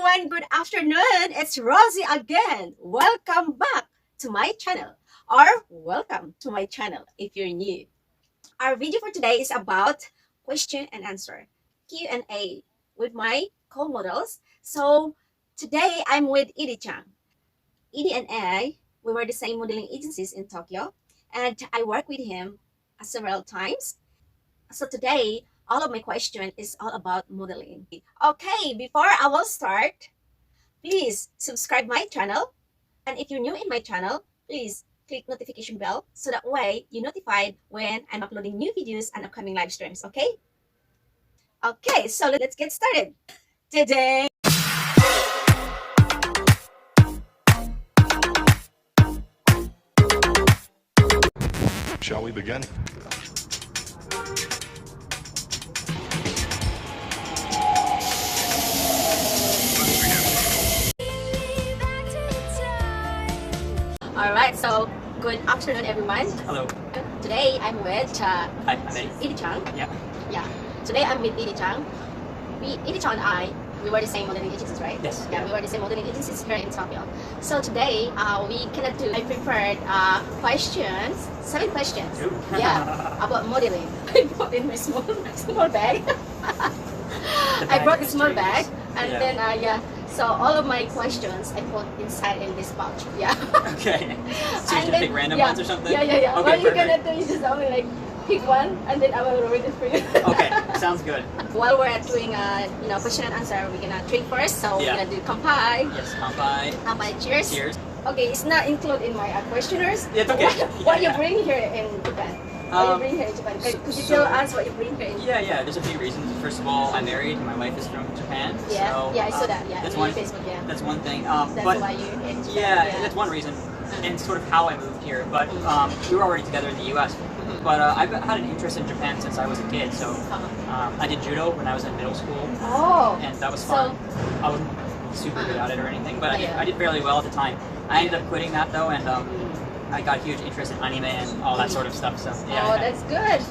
everyone, good afternoon. It's Rosie again. Welcome back to my channel, or welcome to my channel if you're new. Our video for today is about question and answer, Q&A with my co-models. So today I'm with Eddie Chang. Eddie and I, we were the same modeling agencies in Tokyo, and I worked with him several times. So today, all of my question is all about modeling. Okay, before I will start, please subscribe my channel. And if you're new in my channel, please click notification bell so that way you're notified when I'm uploading new videos and upcoming live streams, okay? Okay, so let's get started. Today. Shall we begin? Alright, so good afternoon everyone. Hello. Today I'm with Hi, I'm Eddie. Eddie Chang. Yeah. Today I'm with Eddie Chang. Eddie Chang and I, we were the same modeling agencies, right? Yes. Yeah, we were the same modeling agencies here in Tokyo. So today we cannot do. I prepared questions, 7 questions. Ooh. Yeah, about modeling. I brought in my small bag. I brought a small bag, and then So all of my questions I put inside in this pouch. Yeah. Okay. So you're gonna pick random ones or something? Yeah. Okay, What you're perfect. gonna do is just only like pick one, and then I will read it for you. Okay, sounds good. While we're doing question and answer, we're gonna drink first. So we're gonna do kampai. Yes, kampai. Kampai, cheers. Cheers. Okay, it's not included in my questionnaires. It's okay. What you bring here in Japan? What you bring here in Japan? Could you tell us what you bring here in Japan? Yeah, there's a few reasons. First of all, I'm married and my wife is from Japan. Yeah, So, I saw that. Yeah, that's on one. your Facebook. Yeah. That's one thing. That's but why you in Japan. yeah, that's one reason. And sort of how I moved here. But we were already together in the U.S. But I've had an interest in Japan since I was a kid. So I did judo when I was in middle school. Oh. And that was fun. I wasn't super good at it or anything, but Yeah. I did fairly well at the time. I ended up quitting that though, and I got a huge interest in anime and all that sort of stuff. So yeah. Oh, that's good.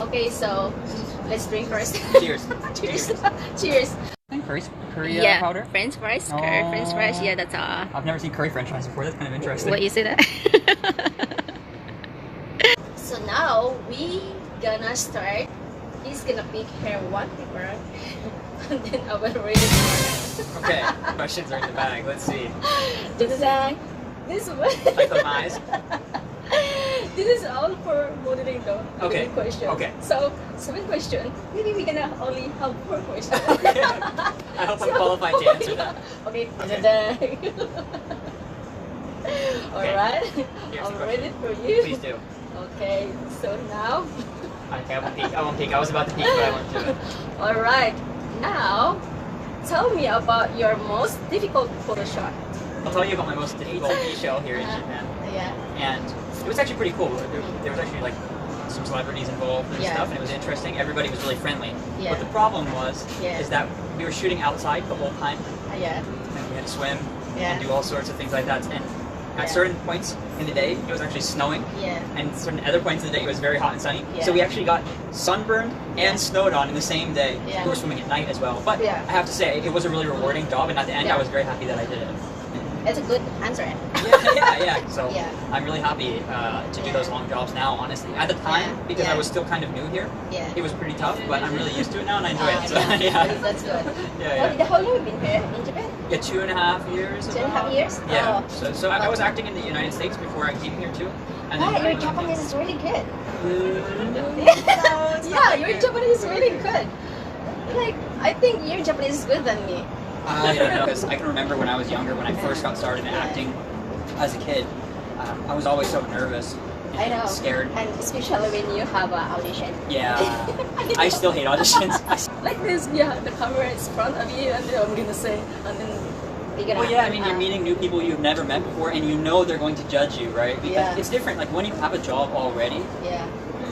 Okay, so let's drink first. Cheers. Cheers. Cheers. Curry powder. French fries. Oh. French fries. Yeah, that's I've never seen curry French fries before. That's kind of interesting. What you say that? So now we gonna start. He's gonna pick here one paper, and then I will read it. Okay. Questions are in the bag. Let's see. This one. I close my eyes. This is all for modeling though. Okay. Question. Okay. So 7 questions. Maybe we gonna only have 4 questions. Okay. I hope I'm qualified to answer that. Okay. Okay. Alright. Here's I'm the ready question. for you. Please do. Okay. So now. Okay, I won't peek. I was about to peek, but I won't do it. Alright. Now, tell me about your most difficult photo shot. I'll tell you about my most difficult show here in Japan. Yeah. And it was actually pretty cool. There was actually like some celebrities involved and stuff, and it was interesting. Everybody was really friendly. Yeah. But the problem was Yeah. is that we were shooting outside the whole time, Yeah. and we had to swim Yeah. and do all sorts of things like that. And at certain points in the day, it was actually snowing, Yeah. and certain other points in the day, it was very hot and sunny. Yeah. So we actually got sunburned and snowed on in the same day. Yeah. We were swimming at night as well. But Yeah. I have to say, it was a really rewarding job, and at the end, I was very happy that I did it. That's a good answer. Yeah. So Yeah. I'm really happy to do those long jobs now, honestly. At the time, because I was still kind of new here, Yeah. it was pretty tough, but I'm really used to it now and I enjoy it. So, That's good. Yeah. How long have you been here in Japan? Yeah, 2.5 years. 2.5 years? Yeah. Oh. So I was acting in the United States before I came here too. And Wow, then your Japanese is really good. Mm, Yeah, your Japanese is really good. Like, I think your Japanese is good than me. I don't know, because I can remember when I was younger, when I first got started in acting as a kid, I was always so nervous. And I know. Scared. And especially when you have an audition. Yeah. I still hate auditions. Like this, yeah, the camera is front of you, and then I'm gonna say, and then you're gonna. Well, yeah, I mean, you're meeting new people you've never met before, and you know they're going to judge you, right? Because Yeah. it's different. Like, when you have a job already, Yeah.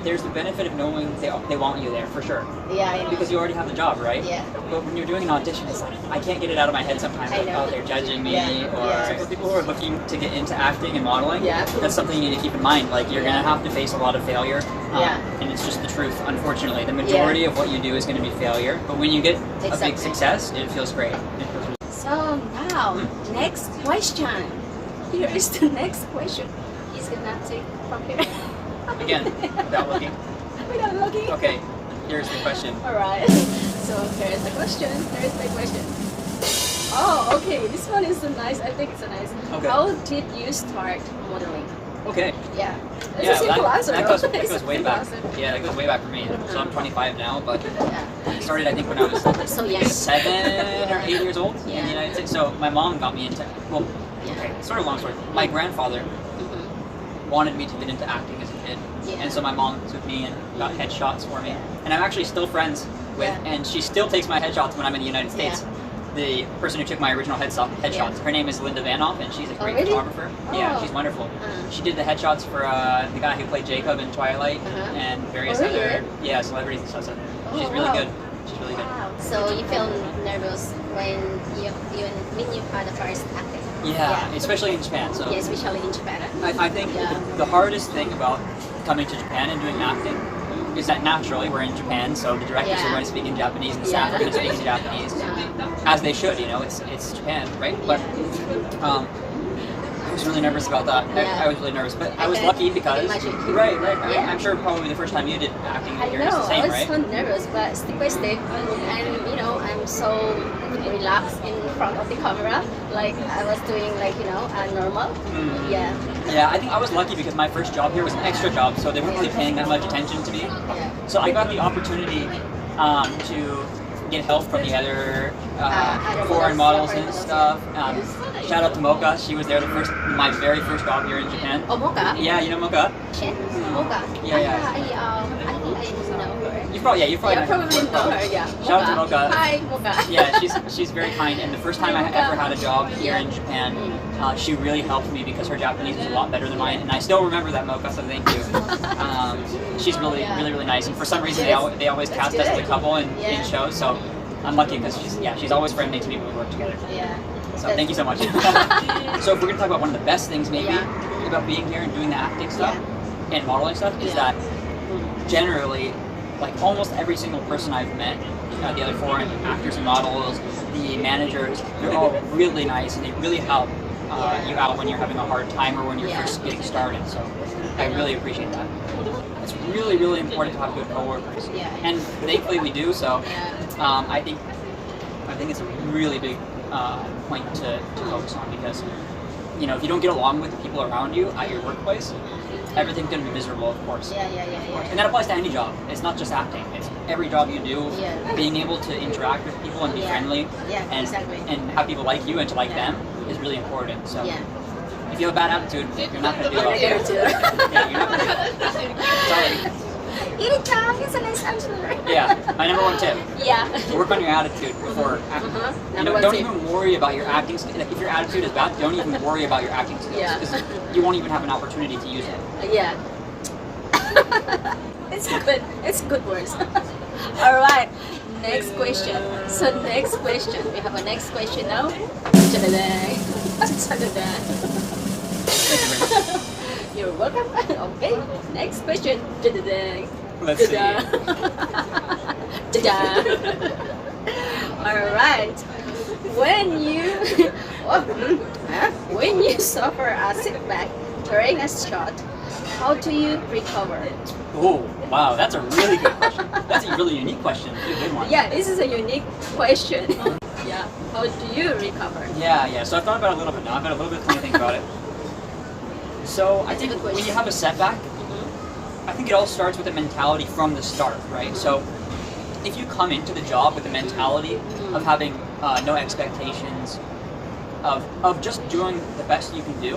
there's the benefit of knowing they want you there, for sure. Yeah, I know. Because you already have the job, right? Yeah. But when you're doing an audition, it's like, I can't get it out of my head sometimes. I Like, know. oh, they're judging me, Yeah. or Yeah. for people who are looking to get into acting and modeling, Yeah. that's something you need to keep in mind. Like, you're going to have to face a lot of failure. Yeah. And it's just the truth, unfortunately. The majority of what you do is going to be failure. But when you get a big Exactly. success, it feels great. So now, next question. Here is the next question. He's gonna take from here. Again, without looking. Without looking. Okay, here's the question. Alright. So here's the question. Here's the question. Oh, okay. This one is so nice. I think it's so nice. Okay. How did you start modeling? Okay. Yeah. It's Yeah, a simple answer. that though. goes It's a way simple back. answer. Yeah, that goes way back for me. So I'm 25 now, but Yeah. I started I think when I was So young. 7 or 8 years old in Yeah. the United States. So my mom got me into, well, Yeah. okay, sort of long story. My grandfather Mhm. wanted me to get into acting as a kid. Yeah. And so my mom took me and got headshots for me. And I'm actually still friends with, Yeah. and she still takes my headshots when I'm in the United States. The person who took my original headshots, her name is Linda Vanoff, and she's a great really? photographer. Yeah, Oh. she's wonderful. Uh. She did the headshots for the guy who played Jacob in Twilight Uh-huh. and various Oh, really? other celebrities and stuff. So she's Oh, really wow. good. She's really good. Wow. So you feel nervous when you had the first acting? Yeah, especially in Japan. So Yeah, especially in Japan. I think Yeah. the hardest thing about coming to Japan and doing acting is that naturally we're in Japan, so the directors Yeah. are going to speak in Japanese and the staff Yeah. are going to speak in Japanese, as they should. You know, it's Japan, right? But I was really nervous about that. Yeah. I was really nervous, but I was Okay. lucky because I can imagine. right. Yeah. I'm sure probably the first time you did acting I here know, is the I same, was right? so nervous, but step by step, and I'm so relaxed in front of the camera, like I was doing normal. Mm. Yeah. Yeah, I think I was lucky because my first job here was an extra job, so they weren't really paying that much attention to me. Yeah. So I got the opportunity to get help from the other Other foreign models, models and foreign stuff. models, Shout out to Mocha. She was there my very first job here in Japan. Oh, Mocha? Yeah, you know Mocha? Chen? Mocha? Yeah, yeah. I think I know her. You probably Yeah, probably know her, yeah. Shout out to Mocha. Hi, Mocha. Yeah, she's very kind. And the first time I ever had a job here in Japan, she really helped me because her Japanese was a lot better than mine, and I still remember that, Mocha. So thank you. She's really nice, and for some reason they always cast us as a couple in shows. So I'm lucky because she's always friendly to me when we work together. Yeah. So thank you so much. So if we're gonna talk about one of the best things maybe about being here and doing the acting stuff and modeling stuff is that generally, like almost every single person I've met, the other foreign actors and models, the managers, they're all really nice and they really help you out when you're having a hard time or when you're first getting started. So I really appreciate that. It's really important to have good coworkers, and thankfully we do. So I think it's a really big point to focus on because if you don't get along with the people around you at your workplace, everything's going to be miserable, of course. Yeah. And that applies to any job. It's not just acting. It's every job you do. Being able to interact with people and be friendly and have people like you and to like them is really important. So if you have a bad attitude, you're not going to do well. Yeah, you're not going to. Sorry. Eddie-chan is a nice answer. Yeah, my number one tip. Yeah. Work on your attitude before acting. Don't even worry about your acting skills. Like if your attitude is bad, don't even worry about your acting skills because you won't even have an opportunity to use it. Yeah. It's good. It's good words. All right. Next question. So next question. We have a next question now. Ta-da-da. Ta-da-da. Thank you very much. You're welcome. Okay. Next question. Ta-da-da. Let's see. Ta-da. All right. When you suffer a setback during a shot, how do you recover? Oh, wow, that's a really good question. That's a really unique question. It's a good one. Yeah, this is a unique question. Yeah, how do you recover? Yeah. So I've thought about it a little bit now. I've got a little bit of time to think about it. So I think when you have a setback, I think it all starts with a mentality from the start, right? So if you come into the job with a mentality of having no expectations, of just doing the best you can do,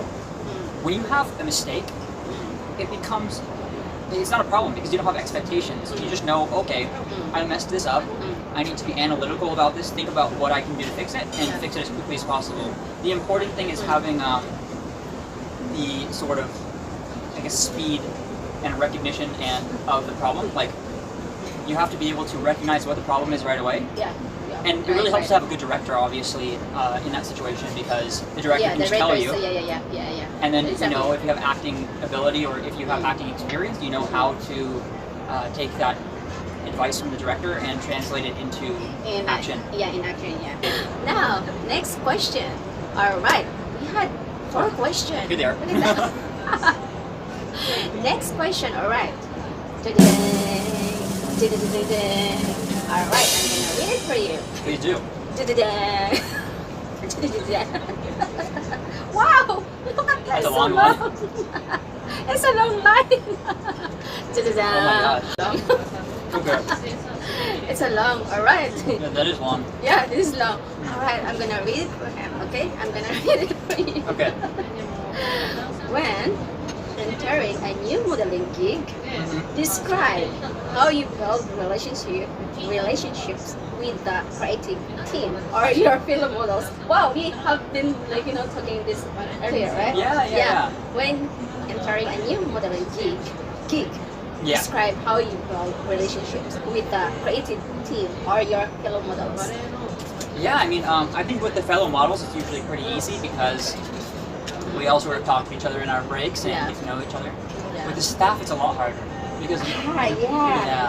when you have a mistake, it's not a problem because you don't have expectations. You just know, okay, I messed this up. I need to be analytical about this, think about what I can do to fix it, and fix it as quickly as possible. The important thing is having the sort of, I guess, speed and recognition of the problem. Like, you have to be able to recognize what the problem is right away. Yeah. And it really helps to have a good director, obviously, in that situation because the director can just tell you. Yeah. And then, Exactly. if you have acting ability or if you have acting experience, you know how to take that advice from the director and translate it into action. In action, yeah. Now, next question. All right, we had 4 questions. Here they are. Look at that. Next question. All right. All right, I'm gonna read it for you. Please do. Wow! Look at that. That's a so long one. It's a long line. Oh my gosh. Okay. It's a long. All right. Yeah, that is long. Yeah, this is long. All right, I'm gonna read it for him. Okay, I'm gonna read it for you. Okay. When entering a new modeling gig, describe how you build relationships with the creative team or your fellow models. Wow, we have been talking this earlier, right? Yeah. When entering a new modeling gig, Yeah. describe how you build relationships with the creative team or your fellow models. Yeah, I mean, I think with the fellow models, it's usually pretty easy because we all sort of talk to each other in our breaks and get to know each other. Yeah. With the staff, it's a lot harder because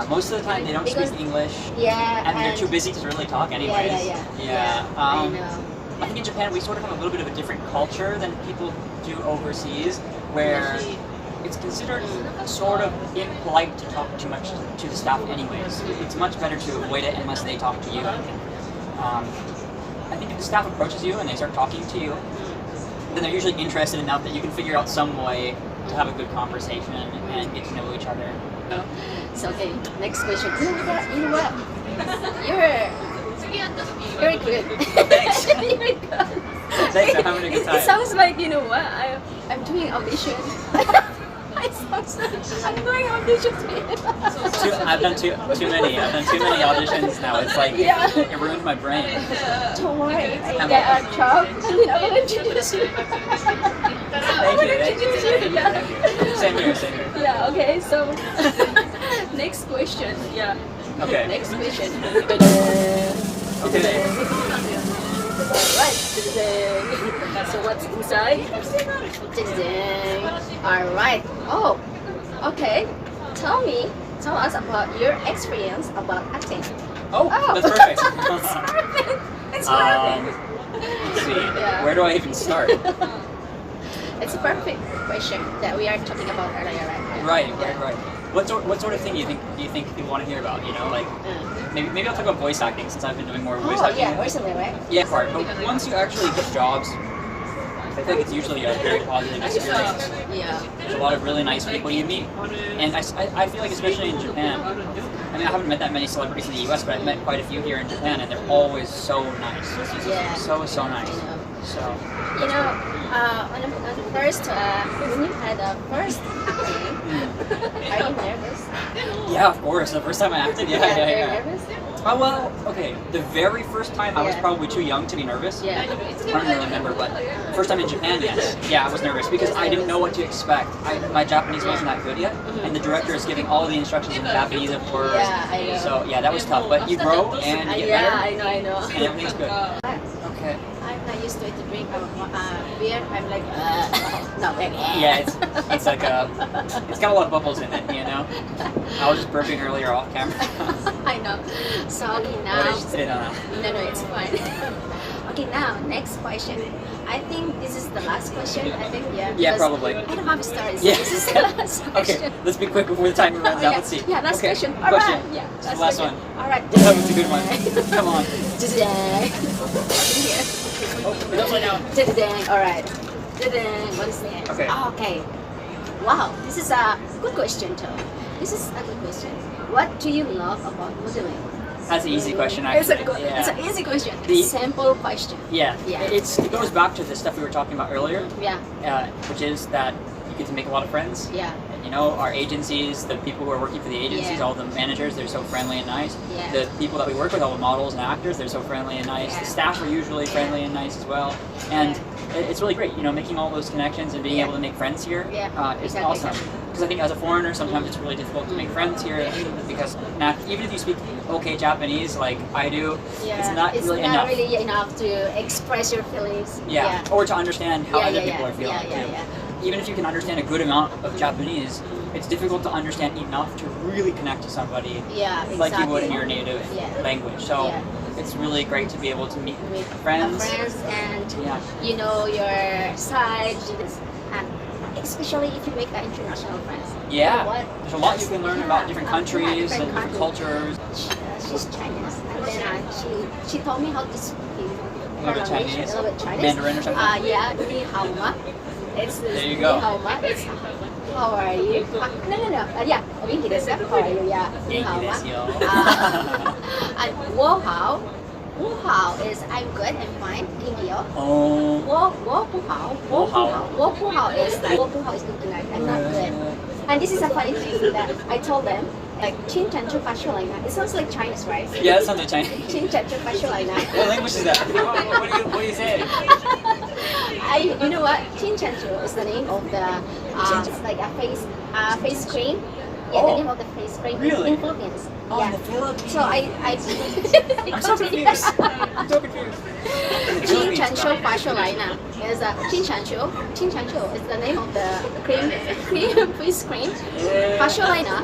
most of the time they don't Because- speak English Yeah, and they're too busy to really talk anyways. Yeah. I know. I think in Japan we sort of have a little bit of a different culture than people do overseas, where it's considered sort of impolite to talk too much to the staff anyways. It's much better to avoid it unless they talk to you. I think if the staff approaches you and they start talking to you, then they're usually interested enough that you can figure out some way to have a good conversation and get to know each other. So okay, next question. You know what? You're very good. Thanks. You're good. Thanks, I'm having a good time. It sounds like I'm doing audition. I'm doing audition today. I've done too many. I've done too many auditions now. It's like it ruined my brain. Don't worry, I get a job and then I will introduce you. Thank you. Same here. Yeah. Okay. So next question. Yeah. Okay. Next question. Okay. Alright. So what's inside? Alright. Oh, okay. Tell us about your experience about acting. Oh, that's perfect. It's perfect. Let's see. Yeah. Where do I even start? It's a perfect question that we are talking about earlier, right? Right. What sort of thing do you think people want to hear about? Maybe I'll talk about voice acting since I've been doing more voice acting. Yeah, recently, right? Yeah, part. But once you actually get jobs, I think it's usually a very positive experience. Yeah. There's a lot of really nice people you meet, and I feel like especially in Japan. I mean, I haven't met that many celebrities in the U.S., but I've met quite a few here in Japan, and they're always so nice. Yeah. So nice. So. On the first, when you had a first acting, are you nervous? Yeah, of course. The first time I acted, yeah. Very nervous? Oh, well, okay. The very first time I was probably too young to be nervous. Yeah. I don't really remember, but first time in Japan, yes. Yeah, I was nervous because I didn't know what to expect. My Japanese wasn't that good yet, and the director is giving all the instructions in Japanese, of course. Yeah, I know. So, yeah, that was tough. But you grow and you get better, Yeah, I know. and everything's good. Okay. I'm not used to it to drink beer. I'm like, no, like, Yeah, it's like it's got a lot of bubbles in it, I was just burping earlier off camera. I know. So okay What now. did you say? No. No, it's fine. Okay, now next question. I think this is the last question. I think Yeah, because probably. I don't have stories. Yeah. This is the last question. Okay, let's be quick before the timer runs out. Yeah, Let's see. Yeah, last Okay, question. All right. Yeah, Last question. one. All right. That was a good one. Come on. Today. Here. Oh, it's upside down. Today. All right. Today. What is that? Okay. Oh, okay. Wow, this is a good question too. This is a good question. What do you love about modeling? That's an easy question, actually. It's an easy question. The- Simple question. Yeah. Yeah. It goes back to the stuff we were talking about earlier, Yeah. which is that you get to make a lot of friends. Yeah. Our agencies, the people who are working for the agencies, Yeah. all the managers, they're so friendly and nice. Yeah. The people that we work with, all the models and actors, they're so friendly and nice. Yeah. The staff are usually friendly and nice as well. And it's really great, making all those connections and being Yeah. able to make friends here Yeah, is exactly, awesome. exactly. Because I think as a foreigner, sometimes it's really difficult to make friends here because even if you speak okay Japanese, like I do, Yeah. it's not really enough. really enough to express your feelings. Yeah. Or to understand how other people are feeling Yeah. too. Even if you can understand a good amount of Japanese, it's difficult to understand enough to really connect to somebody Yeah, exactly. like you would in your native Yeah. language. So Yeah. it's really great to be able to meet with friends. and Yeah. you know your side, and especially if you make international friends. You know Yeah. what? There's a lot you can learn about different countries and different cultures. She's Chinese, and then she told me how to speak A little bit Chinese? A little bit Chinese. Mandarin or something? Yeah, ni hao ma. It's There you go. Ni hao ma. It's how are you? No. Yeah, お元気ですよ。How are you? Yeah, 你好吗？元気ですよ。And 我好is I'm good, I'm fine. 你好。Oh. 我不好is looking like I'm not good. And this is a funny thing that I told them, like 亲ฉันชื่อ It sounds like Chinese, right? Yeah, that sounds like Chinese. 亲ฉันชื่อ What language is that? What do you say? You know what? 亲ฉันชื่อ is the name of the like a face cream. Yeah, the Oh. name of the face cream Really? in Philippines. Oh, Yeah. in the Philippines. So I I'm so confused. I'm so confused. In the 亲 Philippines. ฉันชื่อ is 亲ฉันชื่อ is the name of the face cream. Yeah. Pasholina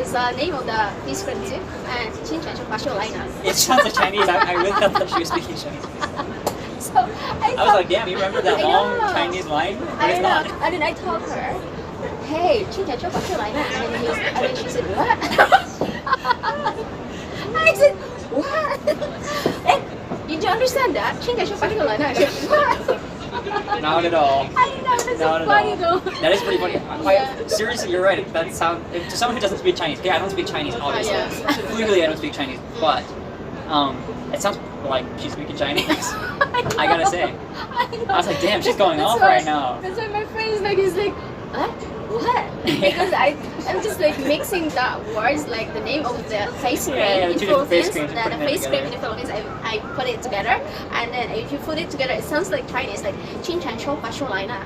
is the name of the face cream too. And 亲ฉันชื่อ Pasholina. It sounds like Chinese. I really thought that she was speaking Chinese. So I was like, damn, you remember that I long know. Chinese line? But I it's know. not. And then I told her, hey, 亲ฉันชื่อ Pasholina. And then she said, what? I said, what? And did you understand that? 亲ฉันชื่อ Pasholina. I said, what? Not at all. I know, that's Not so at funny all. though. That is pretty funny. Seriously, you're right. That sounds to someone who doesn't speak Chinese. Okay, I don't speak Chinese, obviously. Yeah. Clearly, I don't speak Chinese, but it sounds like she's speaking Chinese. I gotta say. I was like, damn, she's going off right now. That's why my friend is like, he's like, what? Because I'm just like mixing the words, like the name of the face cream Yeah, in two different face Philippines, creams, the putting them face cream together. in the Philippines, I put it together, and then if you put it together, it sounds like Chinese, like 亲ฉันชื่อ Pasholina.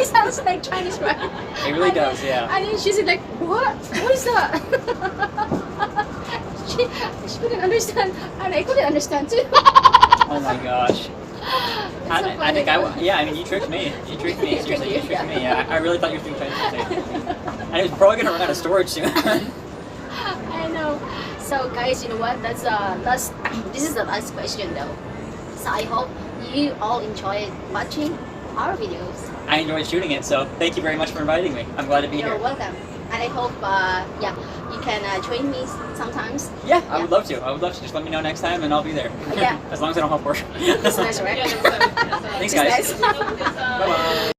It sounds like Chinese, right? It really And then- does, yeah. And then she's like, what? What is that? she couldn't understand, and I couldn't understand too. Oh my gosh. It's so I think funny. yeah, I mean, you tricked me. You tricked me. You tricked Seriously, you you, tricked yeah. me. Yeah, I really thought you were speaking Chinese. And it was probably gonna run out of storage soon. I know. So guys, you know what? That's last. This is the last question though. So I hope you all enjoyed watching our videos. I enjoyed shooting it, so thank you very much for inviting me. I'm glad to be You're here. welcome. And I hope you can join me sometimes. Yeah, I would love to. I would love to. Just let me know next time, and I'll be there. Yeah. As long as I don't have work. That's nice, right? Thanks, It's guys. nice. Bye bye.